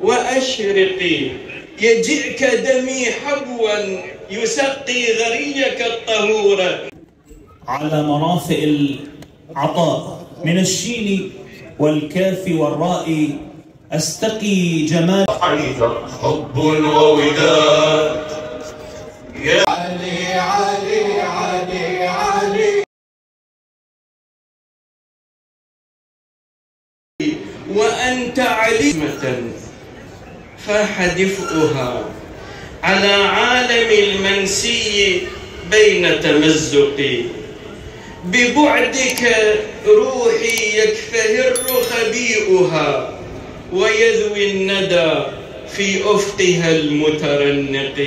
وأشرقي يجئك دمي حبوا يسقي غريك الطهور. على مرافئ العطاء من الشين والكاف والراء أستقي جمال حب ووداد يا علي علي علي علي وأنت عليمة فاح دفئها على عالم المنسي بين تمزقي. ببعدك روحي يكفهر خبيئها ويذوي الندى في أفقها المترنق.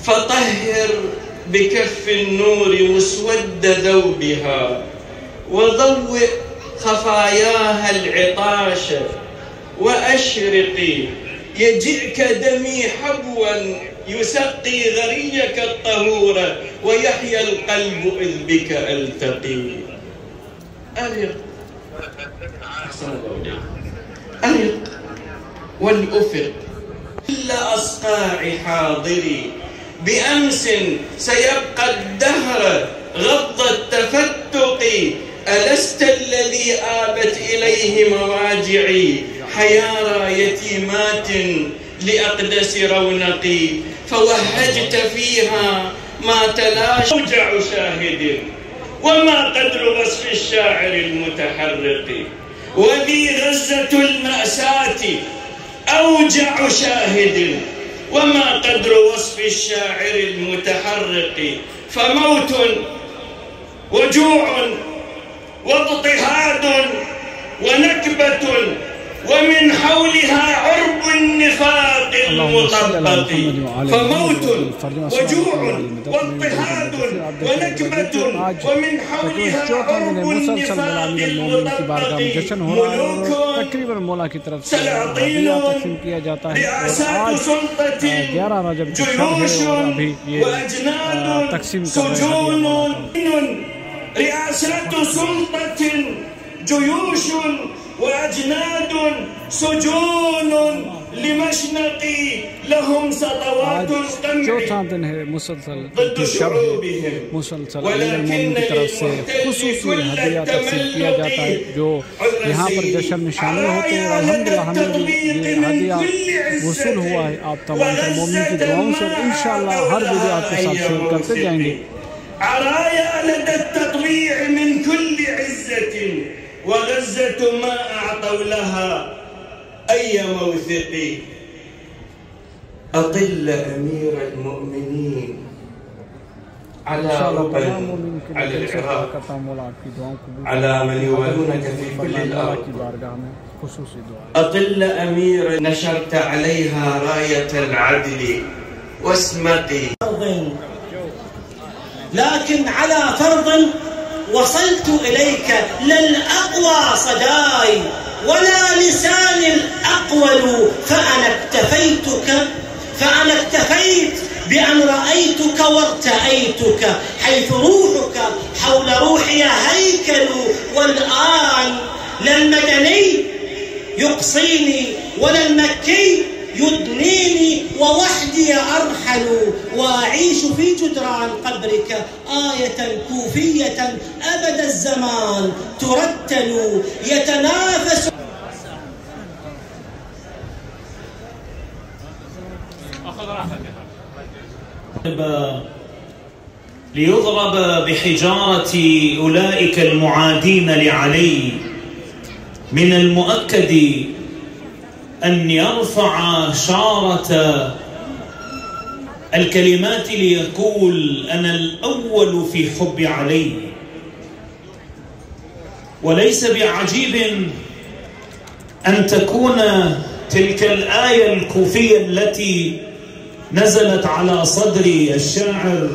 فطهر بكف النور مسود ذوبها وضوئ خفاياها العطاش وأشرقي يجئك دمي حبوا يسقي غريك الطهور ويحيا القلب إذ بك ألتقي. أرق أرق والأفق كل أصقاع حاضري بأمس سيبقى الدهر غض التفتق. ألست الذي آبت إليه مواجعي حيارى يتيمات لأقدس رونقي. فوهجت فيها ما تلاشى أوجع شاهد وما قدر وصف الشاعر المتحرق. وذي غزة المأساة أوجع شاهد وما قدر وصف الشاعر المتحرق. فموت وجوع واضطهاد ونكبة ومن حولها عرب النفاق المطبق. فموت وجوع واضطهاد ونكبة ومن حولها عرب النفاق المطبق. ملوك سلاطين رئاسات سلطة جيوش وأجناد سجون. رئاسات سلطة جيوش وأجناد سجون لمشنقي لهم سطوات القمع ضد شعوبهم ولكنني हदिया तकसीम किया जाता है जो यहाँ पर जश्न में शामिल होते हैं। अल्हम्दुलिल्लाह हमें भी ये हदिया वसूल हुआ है आप तमाम मोमिन की दुआओं से। इंशाअल्लाह हर वीडियो आपके साथ शेयर करते जाएंगे। عرايا لدى التطويع من كل عزة وغزة ما أعطوا لها أي موثق. أطل أمير المؤمنين على ربن على العراق على من يولونك في كل الأرض. أطل أمير نشرت عليها راية العدل واسمقي. لكن على فرض وصلت إليك لن أقوى صداي ولا لساني الأقول. فأنا اكتفيت بأن رأيتك وارتأيتك حيث روحك حول روحي هيكل. والآن لا المدني يقصيني ولا المكي يدنيني ووحدي أرحل وأعيش في جدران قبرك آية كوفية أبد الزمان ترتل يتنافس. ليضرب بحجارة أولئك المعادين لعلي. من المؤكد أن يرفع شارة الكلمات ليقول أنا الأول في حب علي. وليس بعجيب أن تكون تلك الآية الكوفية التي نزلت على صدر الشاعر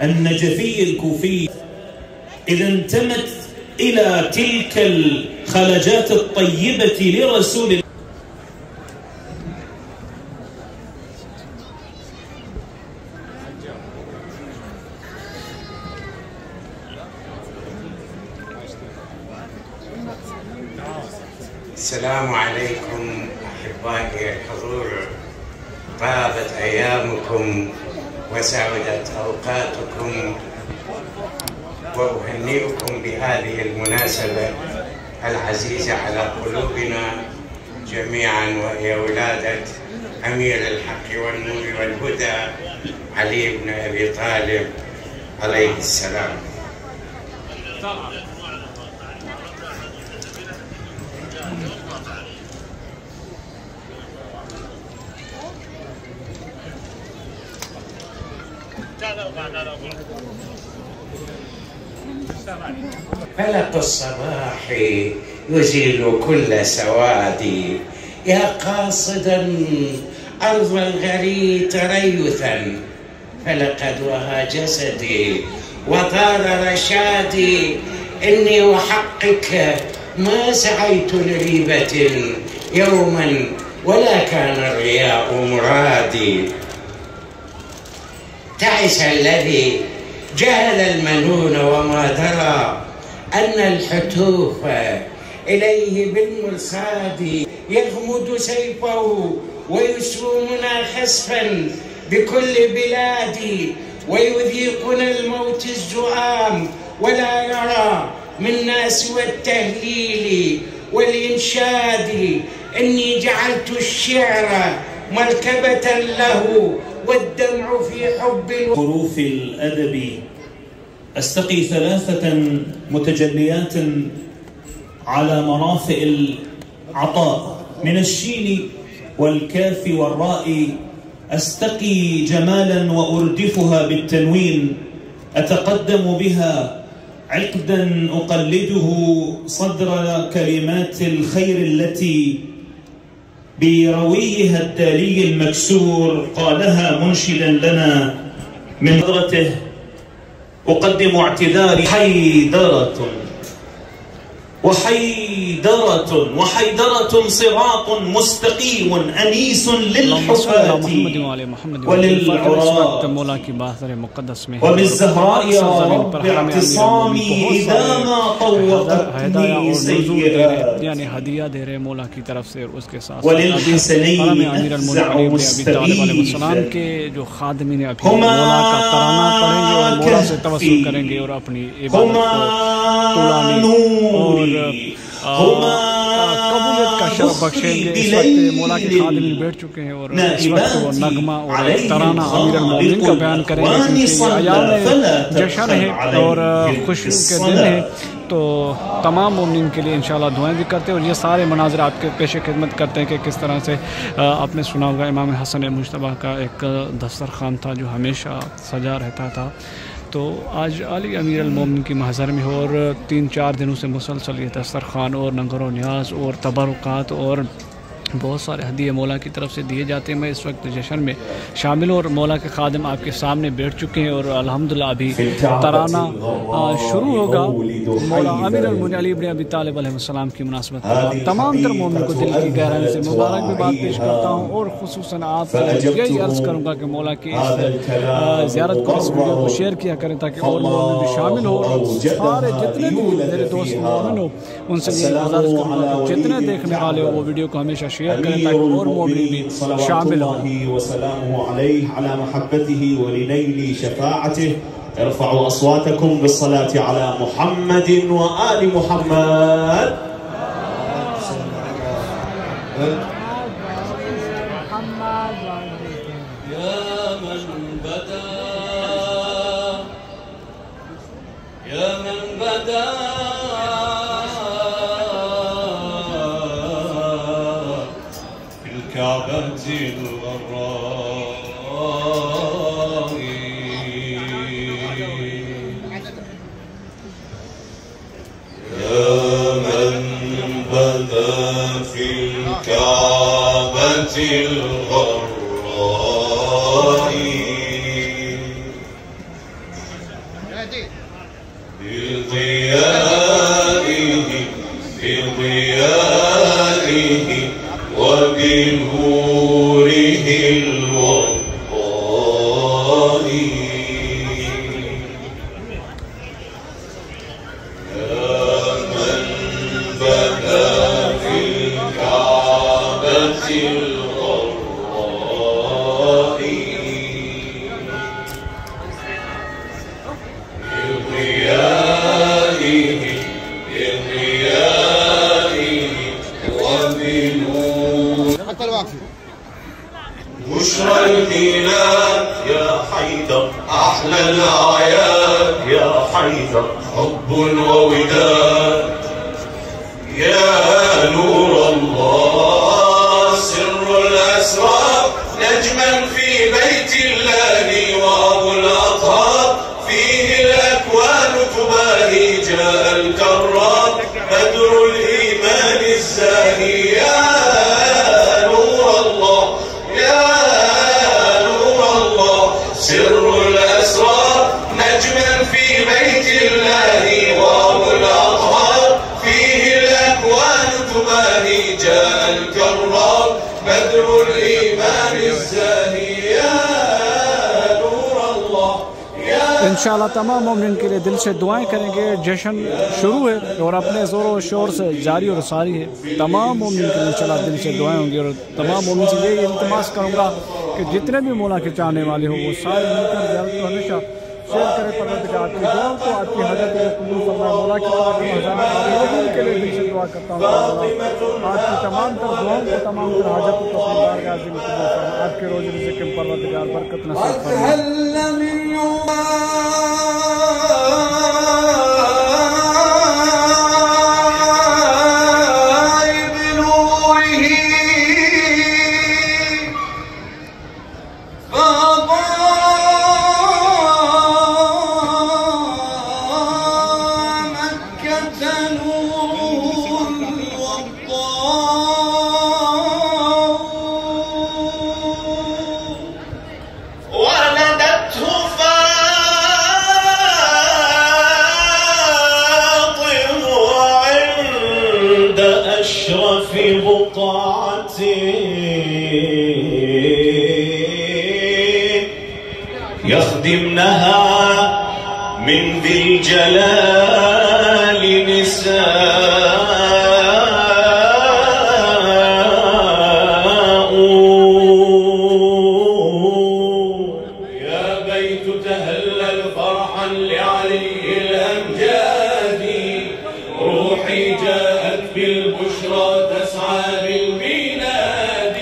النجفي الكوفي إذا انتمت إلى تلك الخلجات الطيبة لرسول الله. السلام عليكم أعزائي الحضور، طابت أيامكم وسعدت أوقاتكم، وأهنئكم بهذه المناسبة العزيزة على قلوبنا جميعا، وهي ولادة أمير الحق والنور والهدى علي بن أبي طالب عليه السلام. فلق الصباح يزيل كل سوادي، يا قاصدا أرض الغري تريثا، فلقد وهى جسدي وطار رشادي، إني وحقك ما سعيت لريبة يوما ولا كان الرياء مرادي. تعس الذي جهل المنون وما درى أن الحتوف إليه بالمرصاد، يغمد سيفه ويسومنا خسفا بكل بلادي، ويذيقنا الموت الزؤام ولا يرى منا سوى التهليل والإنشاد. إني جعلت الشعر مركبة له والدمع في حب حروف الأدب أستقي 3 متجليات على مرافئ العطاء، من الشين والكاف والراء أستقي جمالا وأردفها بالتنوين، أتقدم بها عقدا أقلده صدر كلمات الخير التي برويها التالي المكسور قالها منشدا لنا من حضرته. أقدم اعتذاري حيدرة وحيدرة صراط مستقيم أنيس للحفاة وللعراة، وبالزهراء يا رب اعتصامي إذا ما طوقتني سيئات، وللحسنين أفزع مستغيثا، هما نوري कबूलियत का शरफ बख्शेंगे। इस वक्त मौला के खादिम बैठ चुके हैं और इस वक्त वो नगमा और तराना अमीर अल-मोमिनीन का बयान करेंगे, क्योंकि अयाम जश्न है और खुशी के दिन है, तो तमाम मोमिनीन के लिए इंशाल्लाह दुआएं भी करते हैं। और ये सारे मनाज़र आपके पेश खिदमत करते हैं कि किस तरह से आपने सुना होगा इमाम हसन मुज्तबा का एक दस्तरखान था जो हमेशा सजा रहता था। तो आज अली अमीर अल-मोमिनीन की महज़र में हो और 3-4 दिनों से मुसलसल ये दस्तरखान और नंगर व न्याज और तबरुकात और बहुत सारे हदिये मौला की तरफ से दिए जाते हैं। मैं इस वक्त जश्न में शामिल हूँ और मौला के खादिम आपके सामने बैठ चुके हैं और अल्हम्दुलिल्लाह अभी तराना शुरू होगा। मौला अमीर अल-मोमिनीन अली इब्न अबी तालिब अलैहिस्सलाम की मुनासबत पर तमाम तर मोमिन को दिल की गहराई से मुबारकबाद पेश करता हूँ और खुसूसन आप यही अर्ज़ करूँगा कि मौला की इस ज़ियारत को, इस वीडियो को शेयर किया करें ताकि और मोमिन भी शामिल हो और सारे जितने भी मेरे दोस्त मोमिन हो उनसे ये गुज़ारिश करूँगा कि जितने देखने वाले हो वो वीडियो को हमेशा शेयर करें ताकि और मोमिन भी शामिल हो। ارفعوا أصواتكم بالصلاة على محمد وآل محمد. يا من بدا يا من بدا في الكعبة الغراء، يا من بدا في الكعبة الغراء، بضيائه وبنوره الوضاء، يا من بدا في الكعبة الغراء بشرى الهلال يا حيدر أحلى الأعياد يا حيدر حب ووداد يا نور الله سر الأسرار نجما في بيت الله وأبو الأطهار فيه الأكوان تباهي جاء الكرار بدر الإيمان الزاهي يا نور الله يا نور الله سر الأسرار نجما في بيت الله وأبو الأطهار فيه الأكوان تباهي جاء الكرار بدر الإيمان الزاهي يا نور الله इंशाअल्लाह तमाम मोमिन के लिए दिल से दुआएं करेंगे। जश्न शुरू है और अपने ज़ोर और शोर से जारी और सारी है। तमाम मोमिन के लिए इंशाअल्लाह दिल से दुआएं होंगी और तमाम मोमिन से ये इल्तिमास करूँगा कि जितने भी मौला के चाहने वाले हो वो सारे मिलकर जल्द तो हमेशा शेयर करें परवरदिगार की दुआ को आपकी हजरत को कबूल फरमाए। मौला की बात में के लिए दिल से दुआ करता हूँ आपकी तमाम तर दुआओं को तमाम तर हाजत को अपनी बारगाह में कबूल फरमाए। आपके रोज़ रिज़्क़ में परवरदिगार बरकत नसीब फरमाए। أشرف بقعتي يخدمنها من ذي الجلال نساء يا بيت تهلل فرحا لعلي الأمجاد روحي جاءت بالبشرى تسعى للميلاد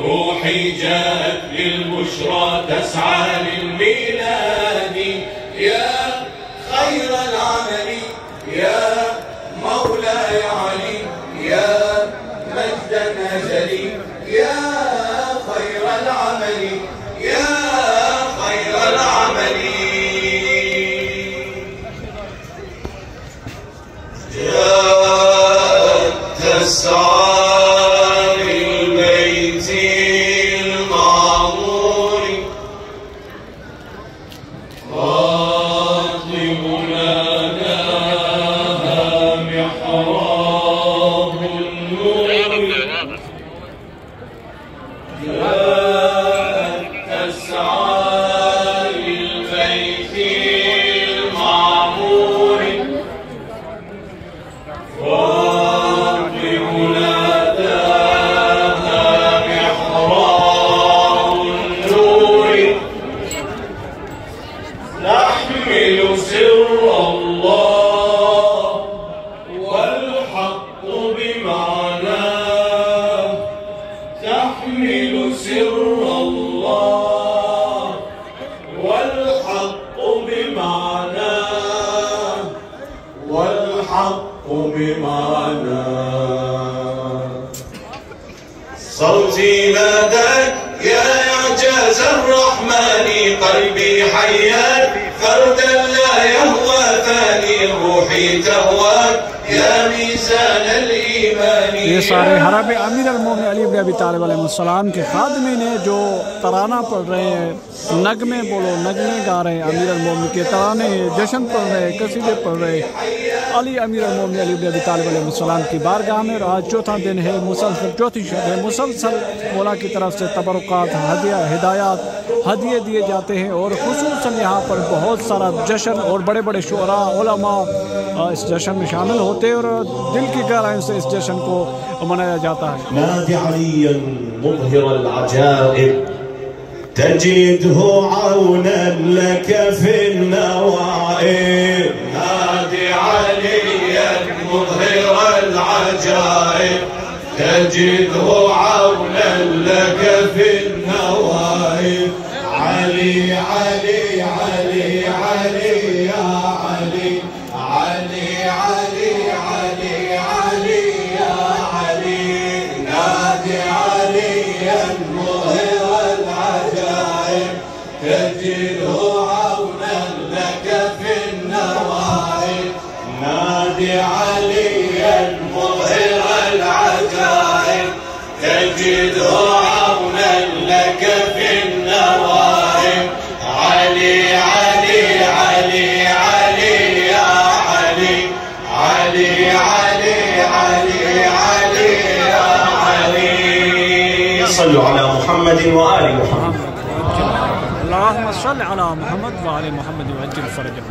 روحي جاءت بالبشرى تسعى للميلاد يا خير العمل يا مولاي علي يا مجدا أجلي يا خير العمل يا خير العمل تسعى للبيت المعمور خاطب ناداها محراب النور تسعى للبيت المعمور نحمل سر الله والحق بمعناه تحمل سر الله والحق بمعناه والحق بمعناه صوتي ناداك يا إعجاز الرحمن قلبي حياك فردا لا يهوى ثاني روحي تهواك يا ميزان الإيمان ये सारे हरब अमीर अल-मोमिन अली इब्न अबी तालिब अलैहिस्सलाम के खादमी ने जो तराना पढ़ रहे हैं, नगमे बोलो नगमे गा रहे हैं, अमीर अल-मोमिन के तराने जश्न पढ़ रहे हैं, कसीदे पढ़ रहे हैं अली अमीर अल-मोमिन अली इब्न अबी तालिब अलैहिस्सलाम की बारगाह में। आज चौथा दिन है, मुसलसल चौथी शब है, मुसलसल मौला की तरफ से तबरुकात हिदायत हदिये दिए जाते हैं और खुसूसन यहाँ पर बहुत सारा जश्न और बड़े बड़े शुअरा उलमा इस जश्न में शामिल होते हैं और दिल की गहराइयों से इस जश्न को मनाया जाता है। نادي عليا مظهر العجائب تجده عونا لك في النوائب. نادي عليا مظهر العجائب تجده عونا لك في النوائب. علي علي علي علي يا علي علي علي علي علي يا علي. نادي عليا مظهر العجائب تجده عونا لك في النوائب. نادي عليا مظهر العجائب تجده عونا لك في النوائب. علي علي علي علي يا علي علي علي علي علي يا علي. صلوا على محمد وآل محمد. اللهم صل على محمد وآل محمد وعجل فرجهم.